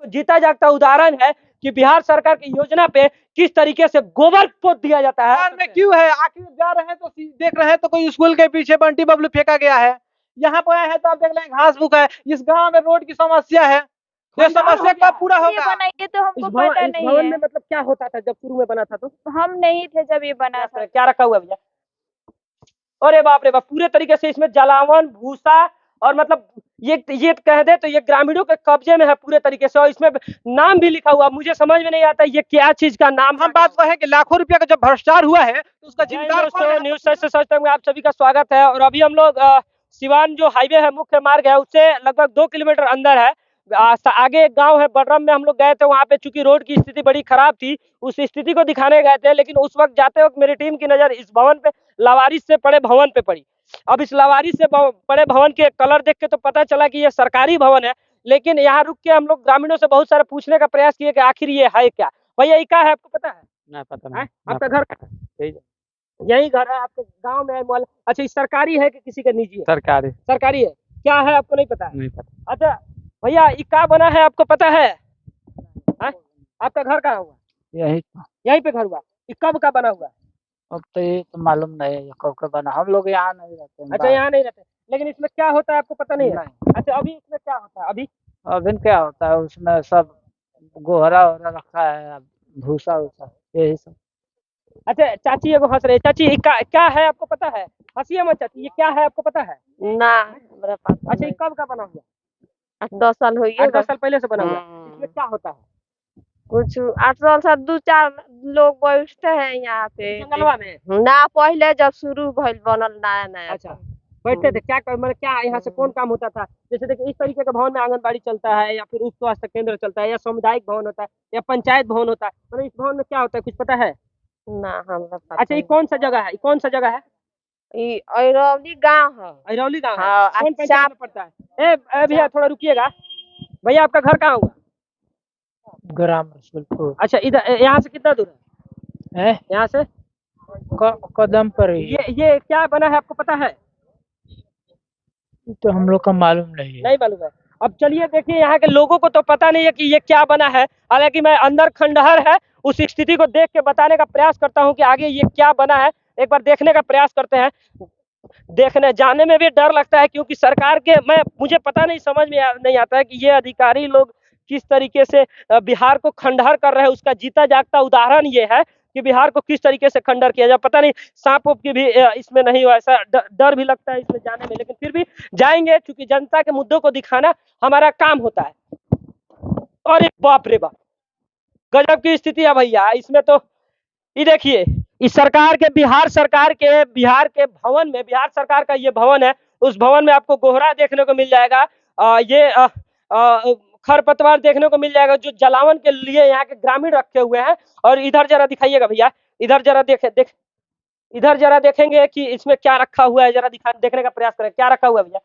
जीता जागता उदाहरण है कि बिहार सरकार की योजना पे किस तरीके से गोबर पोत दिया जाता है। में क्यों है? आखिर जा रहे हैं तो देख रहे हैं तो कोई स्कूल के पीछे बंटी बबलू फेंका गया है। यहाँ पे आए हैं तो आप देख रहे हैं घास फूस है। इस गांव में रोड की समस्या है। ये समस्या कब पूरा होगा? बनाइए तो हमको पता नहीं भवन है। में मतलब क्या होता था जब शुरू में बना था तो? हम नहीं थे जब ये बना था। क्या रखा हुआ है भैया? अरे बाप रे बाप, पूरे तरीके से इसमें जलावन भूसा और मतलब ये कह दे तो ये ग्रामीणों के कब्जे में है पूरे तरीके से, और इसमें नाम भी लिखा हुआ। मुझे समझ में नहीं आता ये क्या चीज का नाम। हम बात है कि लाखों रुपया का जब भ्रष्टाचार हुआ है तो उसका जिम्मेदार कौन है? न्यूज सच से सच तक में आप सभी का स्वागत है। और अभी हम लोग सिवान जो हाईवे है, मुख्य मार्ग है, उससे लगभग 2 किलोमीटर अंदर है। आगे एक गांव है बडरम में हम लोग गए थे। वहां पे चूंकि रोड की स्थिति बड़ी खराब थी, उस स्थिति को दिखाने गए थे, लेकिन उस वक्त जाते वक्त मेरी टीम की नजर इस भवन पे, लावारिस से पड़े भवन पे पड़ी। अब इस लावारिस से पड़े भवन के कलर देख के तो पता चला कि ये सरकारी भवन है, लेकिन यहाँ रुक के हम लोग ग्रामीणों से बहुत सारे पूछने का प्रयास किए कि आखिर ये है क्या। भैया ये क्या है, आपको पता है? नहीं पता नहीं। आपका घर यही घर है आपके गांव में है? अच्छा, ये सरकारी है कि किसी का निजी है? सरकारी। सरकारी है। क्या है आपको नहीं पता है? नहीं पता। अच्छा भैया, ये क्या बना है आपको पता है? आपका घर कहाँ हुआ? यहीं पे घर हुआ। ये कब का बना हुआ है? अब तो ये तो मालूम नहीं है कब का बना। हम लोग यहाँ नहीं रहते। अच्छा, यहाँ नहीं रहते, लेकिन इसमें क्या होता है आपको पता नहीं है? अच्छा, अभी इसमें क्या होता है? अभी क्या होता है उसमें? सब गोहरा वोहरा रखा है, भूसा वूसा यही सब। अच्छा चाची एगो हंस रहे। चाची ये क्या है आपको पता है? हंसिए मत चाची, ये क्या है आपको पता है? ना मेरा पता अच्छा, ये कब का बना हुआ? 8-10 साल हो गए। 8-10 साल पहले से बना हुआ है। इसमें क्या होता है? कुछ 8 साल से 2-4 लोग बैठते हैं यहाँ पे जंगलवा में ना। पहले जब शुरू भइल बनल नया नया। अच्छा, बैठते थे क्या मतलब क्या यहाँ से कौन काम होता था? जैसे देखिए इस तरीके का भवन में आंगनबाड़ी चलता है, या फिर उप स्वास्थ्य केंद्र चलता है, या सामुदायिक भवन होता है, या पंचायत भवन होता है। मतलब इस भवन में क्या होता है कुछ पता है? ना हमरा पता। अच्छा, ये कौन सा जगह है? कौन सा जगह है? ये अरौली गांव है। अरौली गाँव है। हाँ, कौन पंचायत में पड़ता है? ए भैया थोड़ा रुकिएगा। भैया आपका घर कहाँ हुआ? ग्राम रसूलपुर। अच्छा, इधर यहाँ से कितना दूर है? यहाँ से कदम पर ही। ये क्या बना है आपको पता है? तो हम लोग का मालूम नहीं है। नहीं मालूम है। अब चलिए देखिए, यहाँ के लोगों को तो पता नहीं है कि ये क्या बना है। हालांकि मैं अंदर खंडहर है उस स्थिति को देख के बताने का प्रयास करता हूँ कि आगे ये क्या बना है। एक बार देखने का प्रयास करते हैं। देखने जाने में भी डर लगता है, क्योंकि सरकार के मुझे पता नहीं, समझ में नहीं आता है कि ये अधिकारी लोग किस तरीके से बिहार को खंडहर कर रहे हैं। उसका जीता जागता उदाहरण ये है कि बिहार को किस तरीके से खंडहर किया जाए। पता नहीं सांप उप की भी इसमें नहीं हुआ, ऐसा डर भी लगता है इसमें जाने में, लेकिन फिर भी जाएंगे, क्योंकि जनता के मुद्दों को दिखाना हमारा काम होता है। अरे बाप रे बाप, गजब की स्थिति है भैया इसमें तो। ये देखिए, इस सरकार के बिहार के भवन में, बिहार सरकार का ये भवन है, उस भवन में आपको गोहरा देखने को मिल जाएगा। ये खरपतवार देखने को मिल जाएगा, जो जलावन के लिए यहाँ के ग्रामीण रखे हुए हैं। और इधर जरा दिखाइएगा भैया, इधर जरा इधर जरा देखेंगे कि इसमें क्या रखा हुआ है। जरा देखने का प्रयास करें क्या रखा हुआ है भैया।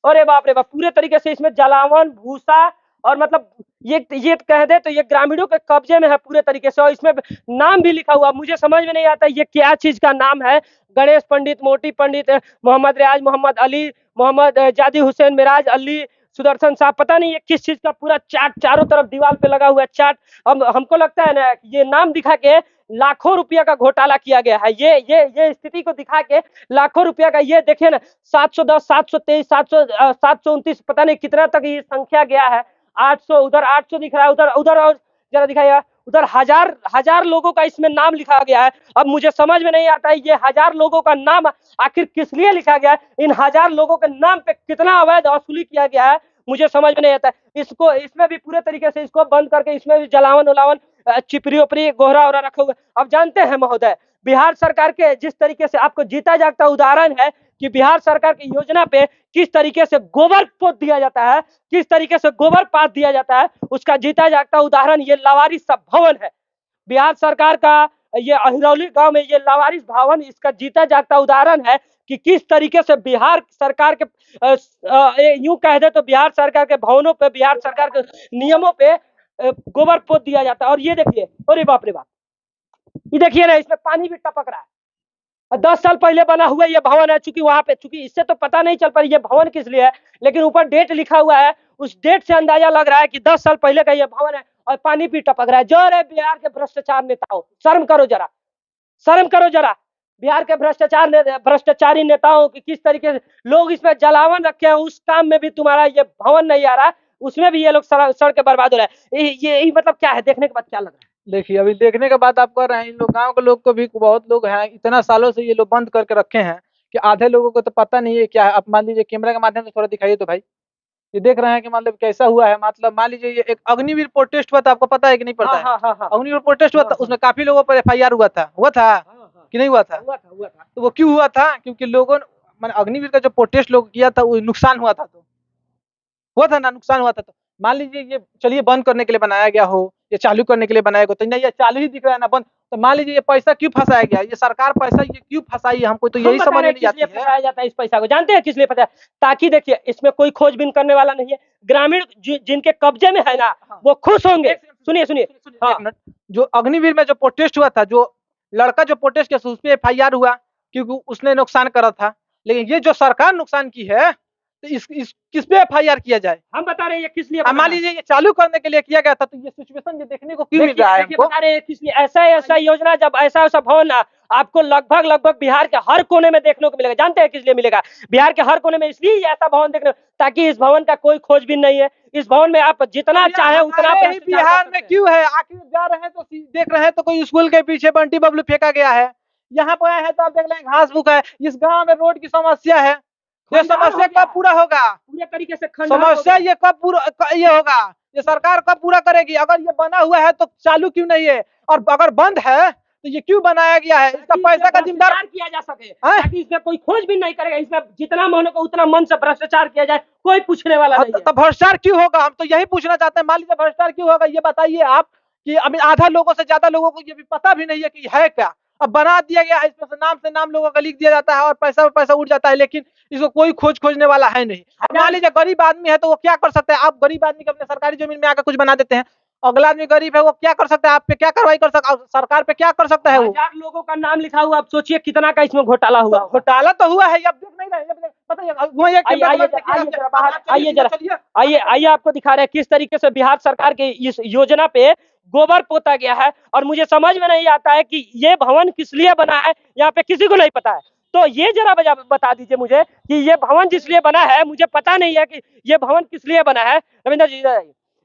अरे बाप रे बाप, पूरे तरीके से इसमें जलावन भूसा और मतलब ये कह दे तो ये ग्रामीणों के कब्जे में है पूरे तरीके से, और इसमें नाम भी लिखा हुआ। मुझे समझ में नहीं आता ये क्या चीज का नाम है। गणेश पंडित, मोटी पंडित, मोहम्मद रियाज, मोहम्मद अली, मोहम्मद जादी हुसैन, मिराज अली, सुदर्शन साहब, पता नहीं ये किस चीज का पूरा चार्ट चारों तरफ दीवार पे लगा हुआ है चार्ट। अब हमको लगता है ना, ये नाम दिखा के लाखों रुपया का घोटाला किया गया है। ये स्थिति को दिखा के लाखों रुपया का, ये देखिए ना, 710, 723, 729, पता नहीं कितना तक ये संख्या गया है। 800, उधर 800 दिख रहा है, उधर उधर और जरा दिखाइए, उधर हजार लोगों का इसमें नाम लिखा गया है। अब मुझे समझ में नहीं आता है ये 1000 लोगों का नाम आखिर किस लिए लिखा गया है। इन 1000 लोगों के नाम पे कितना अवैध वसूली किया गया है, मुझे समझ में नहीं आता। इसको इसमें भी पूरे तरीके से इसको बंद करके इसमें भी जलावन उलावन, चिपरी उपरी, गोहरा वोहरा रखे हुए। अब जानते हैं महोदय, बिहार सरकार के जिस तरीके से आपको जीता जागता उदाहरण है कि बिहार सरकार की योजना पे किस तरीके से गोबर पोत दिया जाता है, किस तरीके से गोबर पात दिया जाता है, उसका जीता जागता उदाहरण ये लावारिस सब भवन है। बिहार सरकार का ये अहिरौली गांव में ये लावारिस भवन इसका जीता जागता उदाहरण है कि किस तरीके से बिहार सरकार के यूं कह दे तो बिहार सरकार के भवनों पे, बिहार सरकार के नियमों पे गोबर पोत दिया जाता है। और ये देखिए, अरे बाप रे बाप, ये देखिए ना, इसमें पानी भी टपक रहा है। और 10 साल पहले बना हुआ ये भवन है, चूंकि वहां पे, चूंकि इससे तो पता नहीं चल पा रही ये भवन किस लिए है, लेकिन ऊपर डेट लिखा हुआ है, उस डेट से अंदाजा लग रहा है कि 10 साल पहले का ये भवन है और पानी भी टपक रहा है। जोर है बिहार के भ्रष्टाचार नेताओं, शर्म करो जरा, शर्म करो जरा। बिहार के भ्रष्टाचारी नेताओं की किस तरीके से लोग इसमें जलावन रखे हैं, उस काम में भी तुम्हारा ये भवन नहीं आ रहा, उसमें भी ये लोग सड़ के बर्बाद हो रहा है। ये मतलब क्या है, देखने के बाद क्या लग रहा है? देखिए, अभी देखने के बाद आप कर रहे हैं, इन लोग गाँव के लोग को भी बहुत लोग हैं, इतना सालों से ये लोग बंद करके रखे हैं कि आधे लोगों को तो पता नहीं है क्या है। आप मान लीजिए कैमरा के माध्यम से थोड़ा दिखाइए तो भाई, ये देख रहे हैं कि मतलब कैसा हुआ है। मतलब मान लीजिए ये एक अग्निवीर प्रोटेस्ट हुआ था, आपको पता है कि नहीं पता है? हाँ। अग्निवीर प्रोटेस्ट हुआ था, उसमें काफी लोगों पर FIR हुआ था कि नहीं हुआ था? हुआ था। तो वो क्यों हुआ था? क्योंकि लोगों ने, माने अग्निवीर का जो प्रोटेस्ट लोग किया था, वो नुकसान हुआ था, तो हुआ था ना, नुकसान हुआ था। तो मान लीजिए ये चलिए बंद करने के लिए बनाया गया हो, ये चालू करने के लिए बनाया गया, तो नहीं ये चालू ही दिख रहा है ना बंद। तो मान लीजिए ये पैसा क्यों फंसाया गया, ये सरकार पैसा ये क्यों फंसाई है, हमको तो हम यही बता समझ रहे हैं नहीं किस आती लिए है। फंसाया जाता है इस पैसा को, जानते हैं किस लिए फंसाया? ताकि देखिए इसमें कोई खोजबीन करने वाला नहीं है, ग्रामीण जिनके कब्जे में है ना, वो खुश होंगे। सुनिए सुनिए, हाँ। एक मिनट, जो अग्निवीर में जो प्रोटेस्ट हुआ था, जो लड़का जो प्रोटेस्ट किया उस पे FIR हुआ क्योंकि उसने नुकसान करा था, लेकिन ये जो सरकार नुकसान की है, तो इस किस पे FIR किया जाए? हम बता रहे हैं ये किस लिए मान बना है। लीजिए ये चालू करने के लिए किया गया था, तो ये सिचुएशन ये देखने को क्यों मिल देखिए रहा है देखिए, हमको? बता रहे हैं किस लिए ऐसा योजना, जब ऐसा भवन ना आपको लगभग बिहार के हर कोने में देखने को मिलेगा। जानते हैं किस लिए मिलेगा? बिहार के हर कोने में इसलिए ये ऐसा भवन देखने, ताकि इस भवन का कोई खोजबीन नहीं है, इस भवन में आप जितना चाहे उतना हमारे ही भ्रष्टाचार कर बिहार सकते में हैं। क्यों है? आखिर जा रहे हैं तो देख रहे हैं तो कोई स्कूल के पीछे बंटी बबलू फेंका गया है, यहाँ पर आए हैं तो आप देख रहे हैं घास फूस है, इस गांव में रोड की समस्या है। ये खंडहर हो समस्या गया। कब पूरा होगा? पूरे तरीके से खंडहर हो समस्या गया। ये कब पूरा ये होगा? ये सरकार कब पूरा करेगी? अगर ये बना हुआ है तो चालू क्यों नहीं है? और अगर बंद है तो ये क्यों बनाया गया है? इसका ताकि पैसा इसमें का जिम्मेदार भ्रष्टाचार किया जा सके, हैं? ताकि इसमें कोई खोजबीन नहीं करेगा, इसमें जितना मन हो उतना मन से भ्रष्टाचार किया जाए, कोई पूछने वाला नहीं है। तो भ्रष्टाचार क्यों होगा? हम तो यही पूछना चाहते हैं। मान लीजिए भ्रष्टाचार क्यों होगा, ये बताइए आप। कि अभी आधा लोगों से ज्यादा लोगों को ये भी पता भी नहीं है कि है क्या। अब बना दिया गया है, इसमें से नाम लोगों का लिख दिया जाता है और पैसा पैसा उड़ जाता है, लेकिन इसको कोई खोजने वाला है नहीं। अब मान लीजिए गरीब आदमी है तो वो क्या कर सकते हैं? आप गरीब आदमी को अपने सरकारी जमीन में आकर कुछ बना देते हैं, अगला आदमी गरीब है वो क्या कर सकता है? आप पे क्या कार्रवाई कर सकता है? सरकार पे क्या कर सकता है वो? 1000 लोगों का नाम लिखा हुआ, आप सोचिए कितना का इसमें घोटाला हुआ होगा। घोटाला तो हुआ है, ये आप देख नहीं रहे हैं। बताइए, वहीं एक आइए कैमरा आइए देखिए, आइए आप- जरा बाहर आप आइए, जरा चलिए। आइए आपको दिखा रहे हैं किस तरीके से बिहार सरकार के इस योजना पे गोबर पोता गया है, और मुझे समझ में नहीं आता है कि ये भवन किस लिए बना है, यहाँ पे किसी को नहीं पता है। तो ये जरा बता दीजिए मुझे कि ये भवन जिस लिए बना है, मुझे पता नहीं है कि ये भवन किस लिए बना है। रविंद्र जी,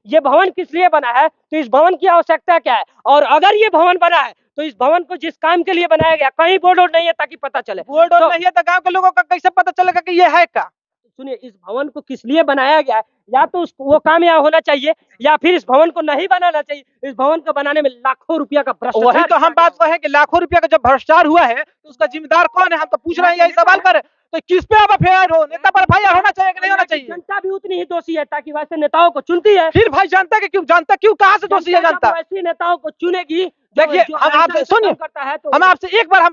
ये भवन किस लिए बना है, तो इस भवन की आवश्यकता क्या है, और अगर ये भवन बना है तो इस भवन को जिस काम के लिए बनाया गया, कहीं बोर्ड नहीं है ताकि पता चले। बोर्ड तो नहीं है तो गांव के लोगों का कैसे पता चलेगा कि ये है क्या? सुनिए, इस भवन को किस लिए बनाया गया है, या तो वो काम यहाँ होना चाहिए, या फिर इस भवन को नहीं बनाना चाहिए। इस भवन को बनाने में लाखों रुपया का भ्रष्टाचार वही तो हम किया बात गया है। कहें कि लाखों रुपया का जब भ्रष्टाचार हुआ है तो उसका जिम्मेदार कौन है? हम तो पूछ रहे हैं, यही सवाल कर। तो किस पे आप FIR हो? नेता पर FIR होना चाहिए कि नहीं होना चाहिए? जनता भी उतनी ही दोषी है, ताकि वैसे नेताओं को चुनती है। फिर भाई जानता क्यों कहाँ से दोषी है जब जनता? वैसी नेताओं को चुनेगी, देखिए, जो हम ऐसा आपसे ऐसा सुनिए, काम करता है, तो हम आपसे एक बार हम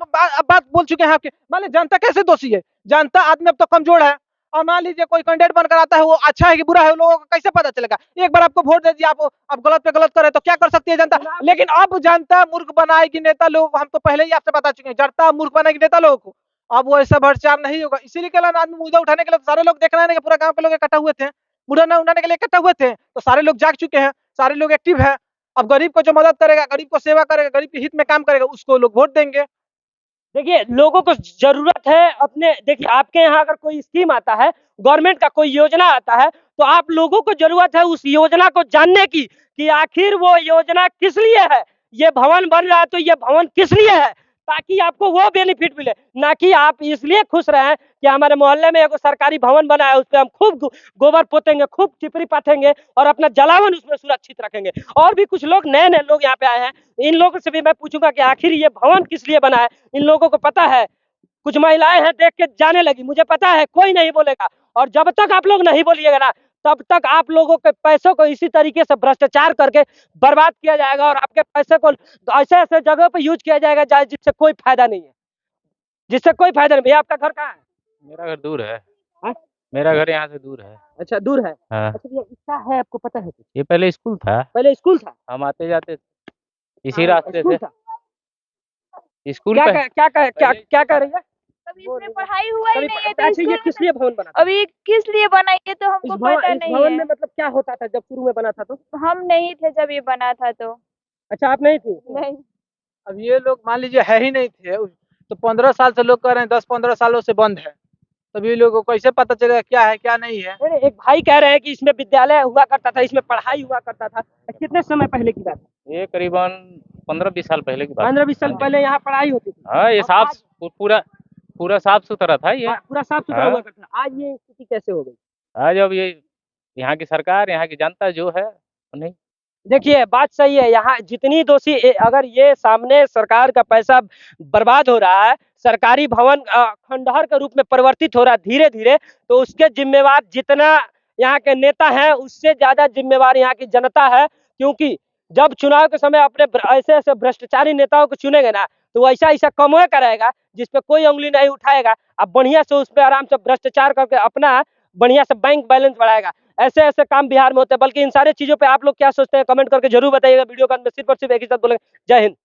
बात बोल चुके हैं आपके। मान लीजिए जनता कैसे दोषी है? जनता आदमी अब तो कमजोर है, और मान लीजिए कोई कैंडिडेट बनकर आता है, वो अच्छा है कि बुरा है, लोगों को कैसे पता चलेगा? एक बार आपको वोट दे दिया, आप गलत पे गलत करे तो क्या कर सकती है जनता? लेकिन अब जनता मूर्ख बनाएगी नेता लोग, हम तो पहले ही आपसे बता चुके हैं, जनता मूर्ख बनाएगी नेता लोगों को। अब वो ऐसा भ्रष्टाचार नहीं होगा। इसीलिए क्या आदमी मुद्दा उठाने के लिए तो सारे लोग देख रहे हैं कि पूरा गांव के लोग इकट्ठा हुए थे, मुद्दा उठाने के लिए इकट्ठा हुए थे, तो सारे लोग जाग चुके हैं, सारे लोग एक्टिव है। अब गरीब को जो मदद करेगा, गरीब को सेवा करेगा, गरीब के हित में काम करेगा, उसको लोग वोट देंगे। देखिए लोगों को जरूरत है अपने, देखिए आपके यहाँ अगर कोई स्कीम आता है, गवर्नमेंट का कोई योजना आता है, तो आप लोगों को जरूरत है उस योजना को जानने की, कि आखिर वो योजना किस लिए है। ये भवन बन रहा है तो ये भवन किस लिए है, ताकि आपको वो बेनिफिट मिले, ना कि आप इसलिए खुश रहे कि हमारे मोहल्ले में एक सरकारी भवन बना है, उस पर हम खूब गोबर पोतेंगे, खूब चिपरी पाथेंगे और अपना जलावन उसमें सुरक्षित रखेंगे। और भी कुछ लोग नए लोग यहाँ पे आए हैं, इन लोगों से भी मैं पूछूंगा कि आखिर ये भवन किस लिए बना है, इन लोगों को पता है? कुछ महिलाएं हैं देख के जाने लगी, मुझे पता है कोई नहीं बोलेगा, और जब तक आप लोग नहीं बोलिएगा ना, तब तक आप लोगों के पैसों को इसी तरीके से भ्रष्टाचार करके बर्बाद किया जाएगा, और आपके पैसे को ऐसे ऐसे जगह पे यूज किया जाएगा जिससे कोई फायदा नहीं है, जिससे कोई फायदा नहीं। भैया आपका घर कहाँ है? मेरा घर दूर है। हाँ? मेरा घर यहाँ से दूर है। अच्छा दूर है। हाँ। अच्छा भैया इसका है, आपको पता है कुछ? ये पहले स्कूल था, पहले स्कूल था, हम आते जाते इसी हाँ, रास्ते स्कूल से। था। स्कूल क्या पे कह क्या कह क्या पहले क्या कह रही है? अभी इसमें पढ़ाई हुआ ही कभी नहीं है तो अच्छा, ये स्कूल किस में लिए भवन बना था? अभी किस लिए बना ये तो इस हमको पता इस नहीं भवन है। में मतलब क्या होता था जब शुरू में बना था तो? हम नहीं थे जब ये बना था तो। अच्छा, आप नहीं थी? नहीं। अब ये लोग मान लीजिए है ही नहीं थे तो 15 साल से लोग कह रहे हैं 10-15 सालों से बंद है। तब ये लोगों को कैसे पता चलेगा क्या है क्या नहीं है। नहीं, एक भाई कह रहे हैं कि इसमें विद्यालय हुआ करता था, इसमें पढ़ाई हुआ करता था। कितने समय पहले की बात है? ये करीबन 15-20 साल पहले की बात 15-20 साल हाँ। पहले यहाँ पढ़ाई होती थी। हाँ, ये अब साफ आज पूरा पूरा साफ सुथरा था ये। पूरा साफ सुथरा हाँ। हुआ करता था। आज ये स्थिति कैसे हो गई? आज अब ये यहाँ की सरकार, यहाँ की जनता जो है नहीं। देखिए, बात सही है। यहाँ जितनी दोषी अगर ये सामने सरकार का पैसा बर्बाद हो रहा है, सरकारी भवन खंडहर के रूप में परिवर्तित हो रहा है धीरे धीरे, तो उसके जिम्मेवार जितना यहाँ के नेता हैं उससे ज्यादा जिम्मेवार यहाँ की जनता है। क्योंकि जब चुनाव के समय अपने ऐसे ऐसे भ्रष्टाचारी नेताओं को चुनेंगे ना, तो ऐसा ऐसा कमवा कराएगा जिसपे कोई उंगली नहीं उठाएगा। अब बढ़िया से उस पर आराम से भ्रष्टाचार करके अपना बढ़िया से बैंक बैलेंस बढ़ाएगा। ऐसे ऐसे काम बिहार में होते हैं। बल्कि इन सारी चीजों पे आप लोग क्या सोचते हैं कमेंट करके जरूर बताइएगा। वीडियो का अंत में सिर्फ और सिर्फ एक ही साथ बोलेंगे, जय हिंद।